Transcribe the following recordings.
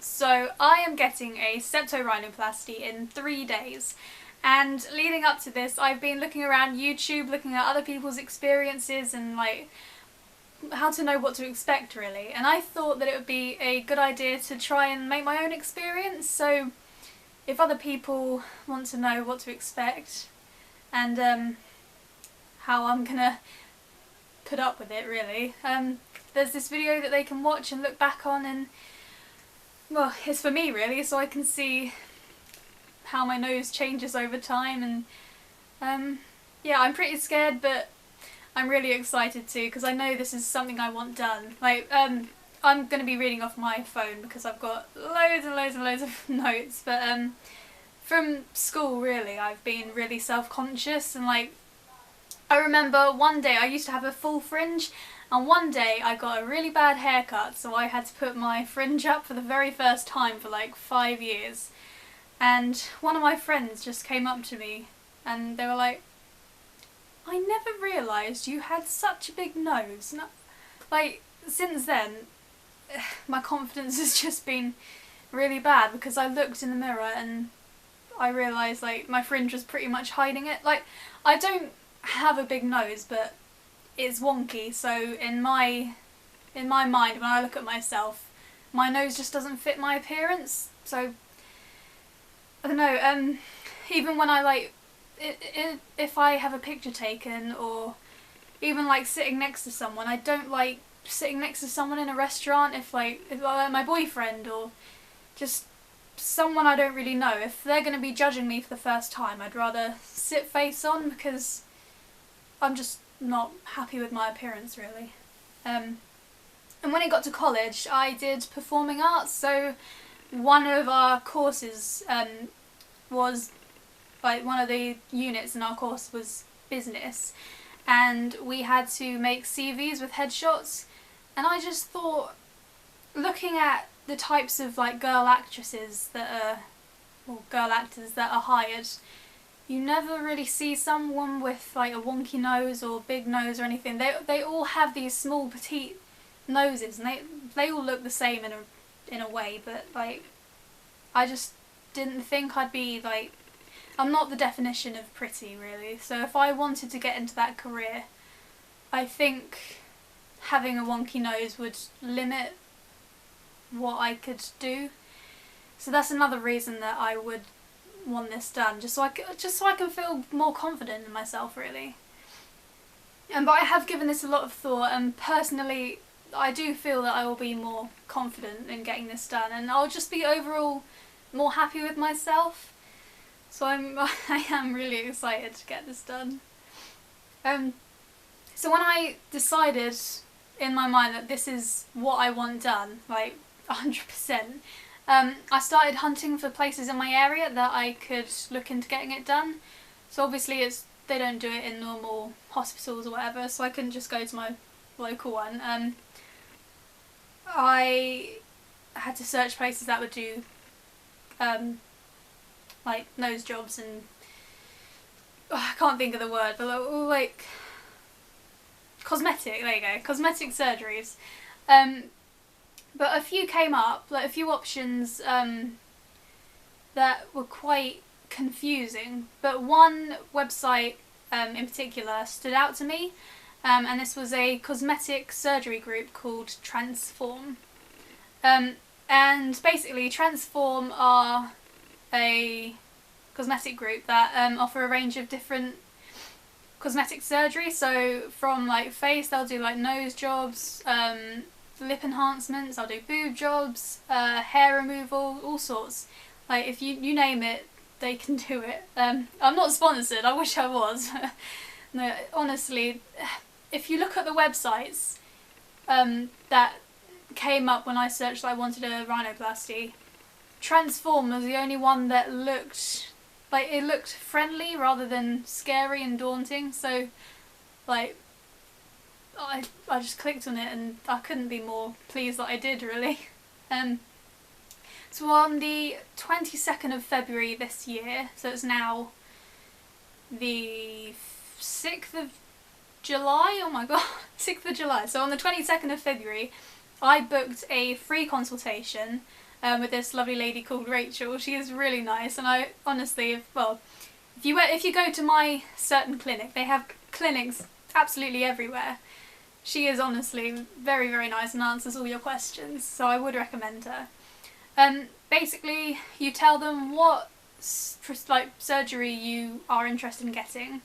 So I am getting a septorhinoplasty in 3 days, and leading up to this I've been looking around YouTube, looking at other people's experiences and how to know what to expect really, and I thought that it would be a good idea to try and make my own experience, so if other people want to know what to expect and how I'm gonna put up with it really, there's this video that they can watch and look back on, and well, it's for me really, so I can see how my nose changes over time, and yeah, I'm pretty scared, but I'm really excited too, because I know this is something I want done. I'm going to be reading off my phone because I've got loads and loads and loads of notes, but from school really I've been really self-conscious, and I remember one day I used to have a full fringe, and one day I got a really bad haircut, so I had to put my fringe up for the very first time for like 5 years. And one of my friends just came up to me and they were like, "I never realised you had such a big nose." Since then, my confidence has just been really bad, because I looked in the mirror and I realised my fringe was pretty much hiding it. I don't have a big nose, but it's wonky, so in my mind, when I look at myself, my nose just doesn't fit my appearance. So I don't know, even when if I have a picture taken, or even sitting next to someone, I don't like sitting next to someone in a restaurant if my boyfriend or just someone I don't really know. If they're going to be judging me for the first time, I'd rather sit face on, because I'm just not happy with my appearance really. And when I got to college I did performing arts, so one of our courses was one of the units in our course was business, and we had to make CVs with headshots, and I just thought, looking at the types of girl actresses that are, or girl actors that are hired, you never really see someone with a wonky nose or big nose or anything. They all have these small petite noses, and they all look the same in a way, but I just didn't think I'd be I'm not the definition of pretty really, so if I wanted to get into that career, I think having a wonky nose would limit what I could do. So that's another reason that I would want this done, just so I can feel more confident in myself really. But I have given this a lot of thought, and personally I do feel that I will be more confident in getting this done, and I'll just be overall more happy with myself. So I am really excited to get this done. So when I decided in my mind that this is what I want done, 100%, I started hunting for places in my area that I could look into getting it done. So obviously they don't do it in normal hospitals or whatever, so I couldn't just go to my local one. I had to search places that would do nose jobs and I can't think of the word, but all cosmetic, there you go, cosmetic surgeries. But a few came up, a few options that were quite confusing, but one website in particular stood out to me, and this was a cosmetic surgery group called Transform. And basically Transform are a cosmetic group that offer a range of different cosmetic surgery, so from face, they'll do nose jobs, lip enhancements, I'll do boob jobs, hair removal, all sorts. If you name it, they can do it. I'm not sponsored, I wish I was. No, honestly, if you look at the websites that came up when I searched I wanted a rhinoplasty, Transform was the only one that looked it looked friendly rather than scary and daunting, so I just clicked on it and I couldn't be more pleased that I did really. So on the 22nd of February this year, so it's now the 6th of July, oh my god, 6th of July, so on the 22nd of February I booked a free consultation with this lovely lady called Rachel. She is really nice, and I honestly, if you go to my certain clinic, they have clinics absolutely everywhere. She is honestly very, very nice and answers all your questions, so I would recommend her. Basically, you tell them what surgery you are interested in getting,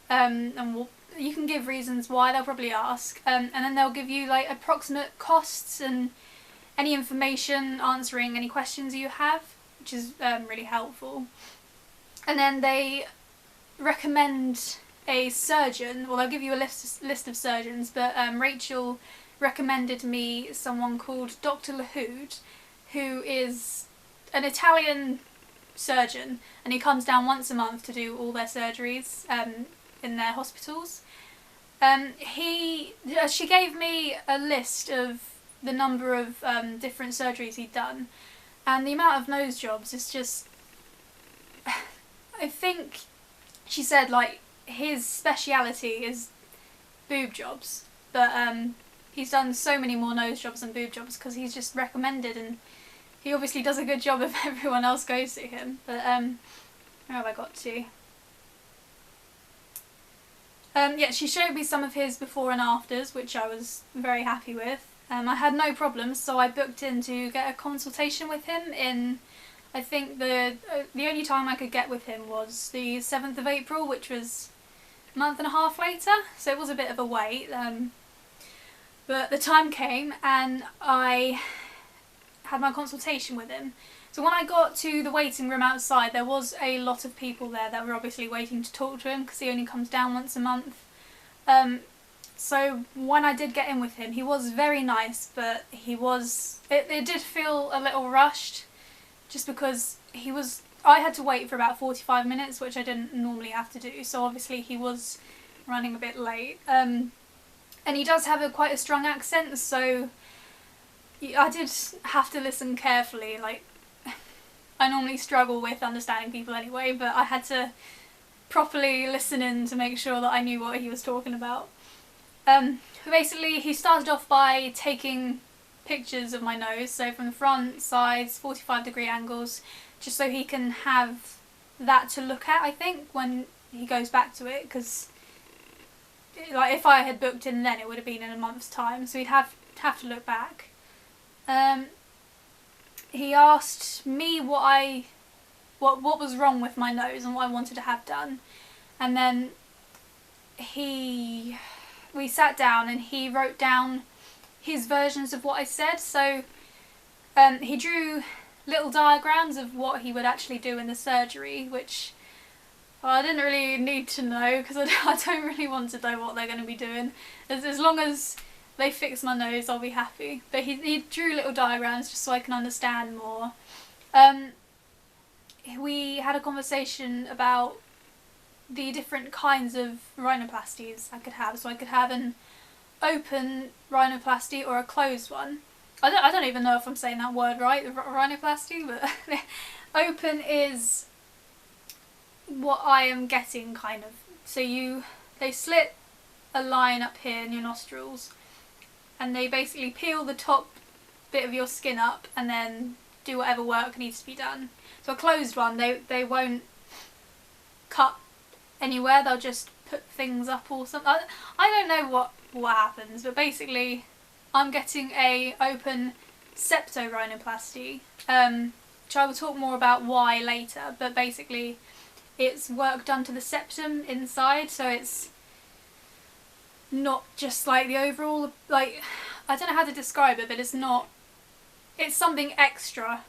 and you can give reasons why. They'll probably ask, and then they'll give you like approximate costs and any information answering any questions you have, which is really helpful. And then they recommend a surgeon. Well, they'll give you a list of surgeons, but Rachel recommended me someone called Dr. Lahoud, who is an Italian surgeon, and he comes down once a month to do all their surgeries in their hospitals. She gave me a list of the number of different surgeries he'd done, and the amount of nose jobs is just, I think she said like his speciality is boob jobs, but he's done so many more nose jobs than boob jobs because he's just recommended, and he obviously does a good job if everyone else goes to him. But where have I got to? Yeah, she showed me some of his before and afters, which I was very happy with. I had no problems, so I booked in to get a consultation with him in, I think the only time I could get with him was the 7th of April, which was a month and a half later, so it was a bit of a wait. But the time came and I had my consultation with him. So when I got to the waiting room outside, there was a lot of people there that were obviously waiting to talk to him because he only comes down once a month. So when I did get in with him, he was very nice, but it did feel a little rushed, just because I had to wait for about 45 minutes, which I didn't normally have to do, so obviously he was running a bit late. And he does have quite a strong accent, so I did have to listen carefully. Like, I normally struggle with understanding people anyway, but I had to properly listen in to make sure that I knew what he was talking about. Basically, he started off by taking pictures of my nose, so from the front, sides, 45-degree angles, just so he can have that to look at, I think, when he goes back to it, because like, if I had booked in then, it would have been in a month's time, so he'd have to look back. He asked me what was wrong with my nose and what I wanted to have done, and then we sat down and he wrote down his versions of what I said. So he drew little diagrams of what he would actually do in the surgery, which I didn't really need to know because I don't really want to know what they're going to be doing. As long as they fix my nose, I'll be happy. But he drew little diagrams just so I can understand more. We had a conversation about the different kinds of rhinoplasties I could have. So I could have an open rhinoplasty or a closed one. I don't even know if I'm saying that word right, rhinoplasty, but open is what I am getting, kind of. So they slit a line up here in your nostrils, and they basically peel the top bit of your skin up and then do whatever work needs to be done. So a closed one, they won't cut anywhere, they'll just put things up or something. I don't know what happens, but basically I'm getting a open septorhinoplasty, which I will talk more about why later, but basically it's work done to the septum inside, so it's not just like the overall, like, I don't know how to describe it, but it's something extra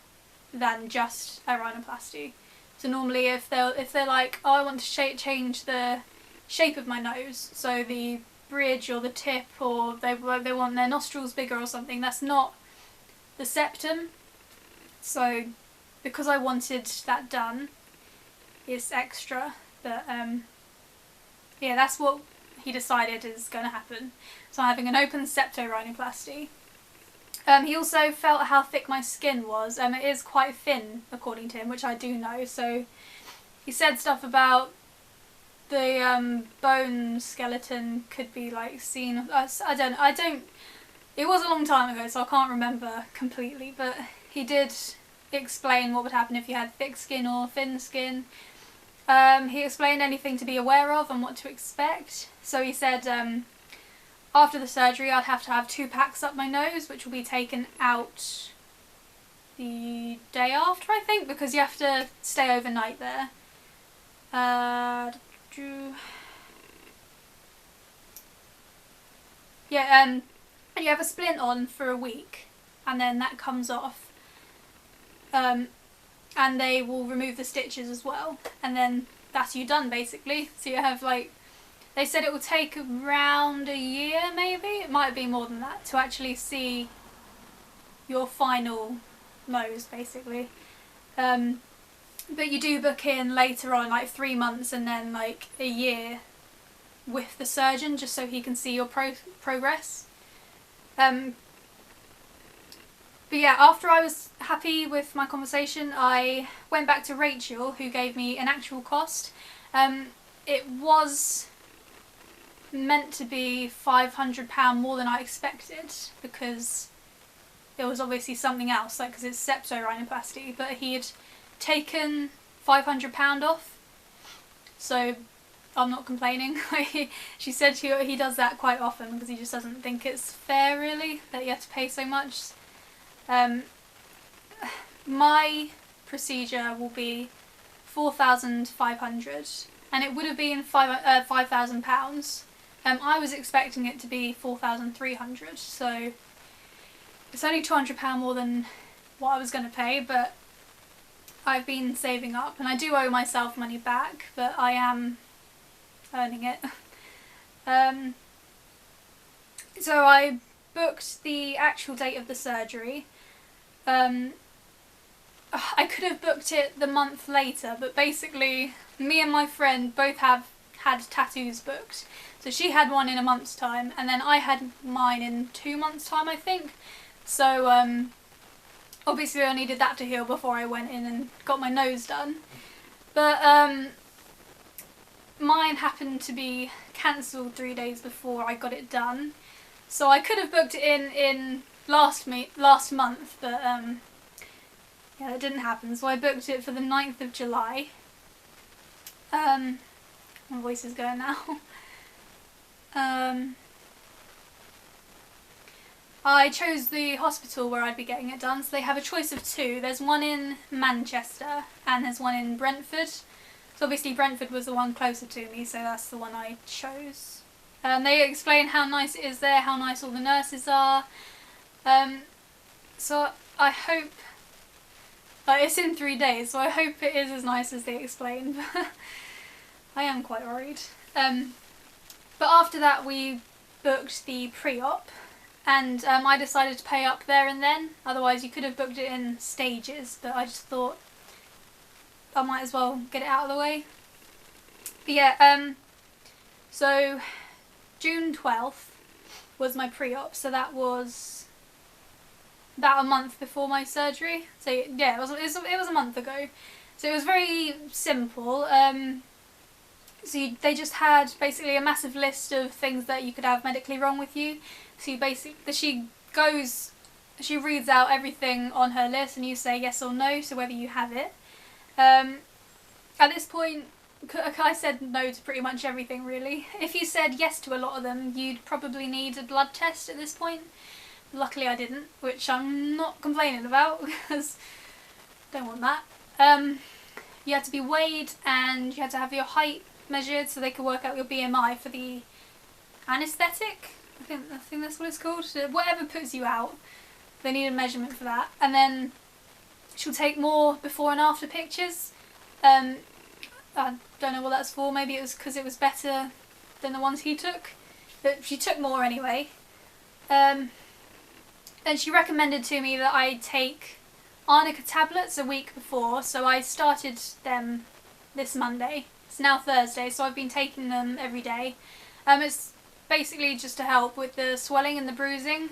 than just a rhinoplasty. So normally if they're like, oh, I want to change the shape of my nose, so the bridge or the tip, or they want their nostrils bigger or something, that's not the septum. So because I wanted that done, it's extra. But yeah, that's what he decided is going to happen. So I'm having an open septorhinoplasty. He also felt how thick my skin was. It is quite thin, according to him, which I do know. So he said stuff about the bone skeleton could be like seen. I don't. It was a long time ago, so I can't remember completely. But he did explain what would happen if you had thick skin or thin skin. He explained anything to be aware of and what to expect. So he said after the surgery I'd have to have 2 packs up my nose, which will be taken out the day after, I think, because you have to stay overnight there. Yeah, and you have a splint on for a week, and then that comes off. And they will remove the stitches as well, and then that's you done, basically. So you have, like, they said it will take around a year, maybe, it might be more than that, to actually see your final nose, basically. But you do book in later on, like 3 months and then like a year with the surgeon, just so he can see your progress. But yeah, after I was happy with my conversation, I went back to Rachel, who gave me an actual cost. It was meant to be £500 more than I expected, because there was obviously something else, like, because it's septorhinoplasty, but he had taken £500 off, so I'm not complaining. She said he does that quite often because he just doesn't think it's fair, really, that you have to pay so much. My procedure will be £4,500, and it would have been £5,000. I was expecting it to be £4,300, so it's only £200 more than what I was going to pay, but I've been saving up, and I do owe myself money back, but I am earning it. So I booked the actual date of the surgery. I could have booked it the month later, but basically me and my friend both had tattoos booked. So she had one in a month's time, and then I had mine in 2 months' time, I think. So obviously I needed that to heal before I went in and got my nose done. But mine happened to be cancelled 3 days before I got it done. So I could have booked it in last month, but yeah, it didn't happen. So I booked it for the 9th of July. My voice is going now. I chose the hospital where I'd be getting it done, so they have a choice of 2. There's one in Manchester and there's one in Brentford. So obviously Brentford was the one closer to me, so that's the one I chose. They explain how nice it is there, how nice all the nurses are. So I hope, like, it's in 3 days, so I hope it is as nice as they explain. I am quite worried. But after that we booked the pre-op, and I decided to pay up there and then. Otherwise you could have booked it in stages, but I just thought I might as well get it out of the way. But yeah, so June 12th was my pre-op, so that was about a month before my surgery. So yeah, it was a month ago. So it was very simple. So they just had basically a massive list of things that you could have medically wrong with you. So you she reads out everything on her list and you say yes or no, so whether you have it. At this point, I said no to pretty much everything, really. If you said yes to a lot of them, you'd probably need a blood test at this point. Luckily I didn't, which I'm not complaining about, because I don't want that. You had to be weighed and you had to have your height measured so they could work out your BMI for the anaesthetic. I think that's what it's called. So whatever puts you out, they need a measurement for that. And then she'll take more before and after pictures. I don't know what that's for. Maybe it was because it was better than the ones he took. But she took more anyway. And she recommended to me that I take arnica tablets a week before, so I started them this Monday. It's now Thursday, so I've been taking them every day. It's basically just to help with the swelling and the bruising.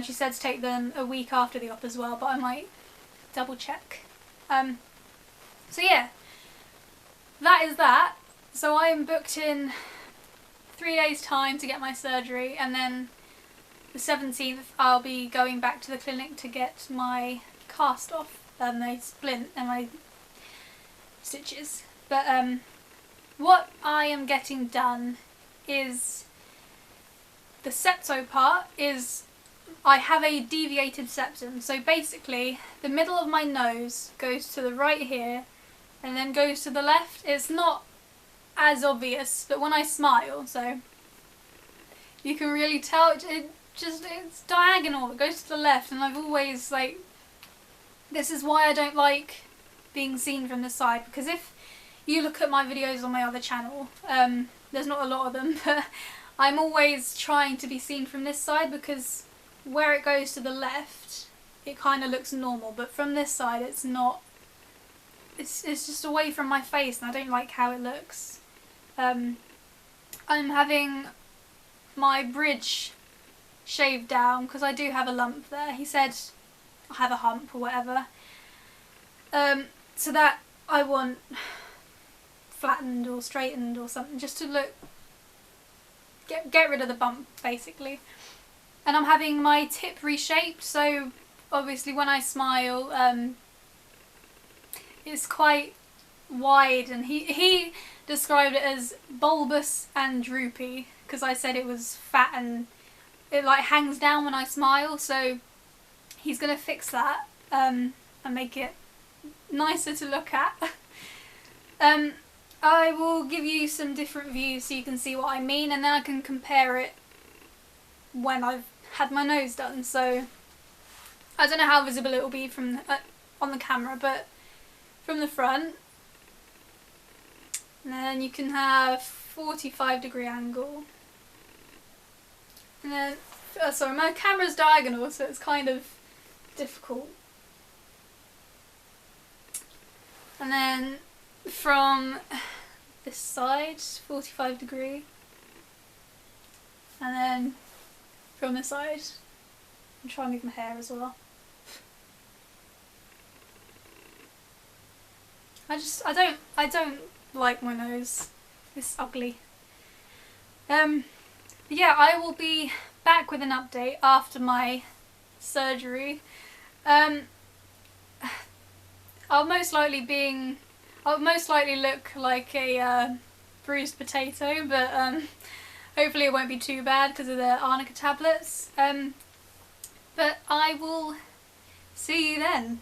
She said to take them a week after the op as well, but I might double check. So yeah, that is that. So I am booked in 3 days' time to get my surgery, and then the 17th I'll be going back to the clinic to get my cast off, my splint and my stitches. But what I am getting done is the septo part. Is I have a deviated septum, so basically the middle of my nose goes to the right here and then goes to the left. It's not as obvious, but when I smile, so you can really tell it's diagonal, it goes to the left, and I've always, like, this is why I don't like being seen from the side, because if you look at my videos on my other channel, there's not a lot of them, but I'm always trying to be seen from this side, because where it goes to the left, it kind of looks normal, but from this side it's not, it's just away from my face, and I don't like how it looks. I'm having my bridge shaved down because I do have a lump there. He said I have a hump or whatever. So that I want flattened or straightened or something, just to look, get rid of the bump basically. And I'm having my tip reshaped, so obviously when I smile, it's quite wide, and he described it as bulbous and droopy because I said it was fat and it like hangs down when I smile, so he's gonna fix that and make it nicer to look at. I will give you some different views so you can see what I mean, and then I can compare it when I've had my nose done. So I don't know how visible it will be from on the camera, but from the front, and then you can have 45-degree angle, and then sorry, my camera's diagonal, so it's kind of difficult. And then from this side, 45-degree, and then from this side, I'm trying to move my hair as well. I don't like my nose. It's ugly. Yeah, I will be back with an update after my surgery. I'll most likely look like a bruised potato, but hopefully it won't be too bad because of the arnica tablets. But I will see you then.